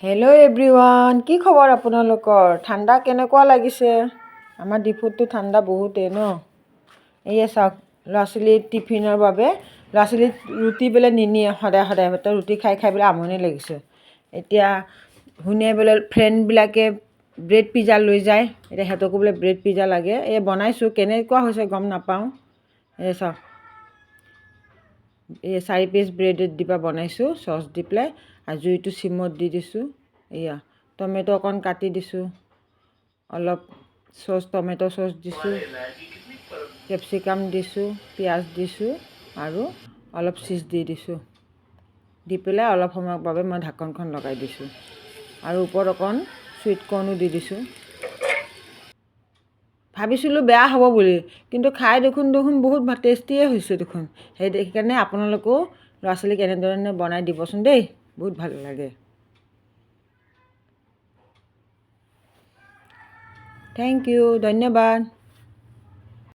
Hello' everyone, কি খবৰ আপোনালোকৰ? ঠাণ্ডা কেনেকুৱা লাগিছে? আমাৰ ডিফুতটো ঠাণ্ডা বহুতেই ন। এয়া চাওক, ল'ৰা ছোৱালীৰ টিফিনৰ বাবে ল'ৰা ছোৱালীক ৰুটি বোলে নিনিয়ে সদায় সদায়, তো ৰুটি খাই খাই বোলে আমনি লাগিছে। এতিয়া শুনে বোলে ফ্ৰেণ্ডবিলাকে ব্ৰেড পিজ্জা লৈ যায়, এতিয়া সিহঁতকো বোলে ব্ৰেড পিজ্জা লাগে। এই বনাইছোঁ, কেনেকুৱা হৈছে গম নাপাওঁ। এই চাওক, এই 4 পিচ ব্ৰেড দি পেলাই বনাইছোঁ, চচ দি পেলাই। আৰু জুইটো চিমত দি দিছোঁ। এয়া টমেটো অকণ কাটি দিছোঁ, অলপ টমেটো চচ দিছোঁ, কেপচিকাম দিছোঁ, পিঁয়াজ দিছোঁ আৰু অলপ চীজ দি দিছোঁ। দি পেলাই অলপ সময়ৰ বাবে মই ঢাকনখন লগাই দিছোঁ আৰু ওপৰত অকণ চুইট কৰ্ণো দি দিছোঁ। ভাবিছিলোঁ বেয়া হ'ব বুলি, কিন্তু খাই দেখোন বহুত টেষ্টিয়ে হৈছে দেখোন। সেইকাৰণে আপোনালোকেও ল'ৰা ছোৱালীক এনেধৰণে বনাই দিবচোন দেই, বহুত ভাল লাগে। থেংক ইউ, ধন্যবাদ।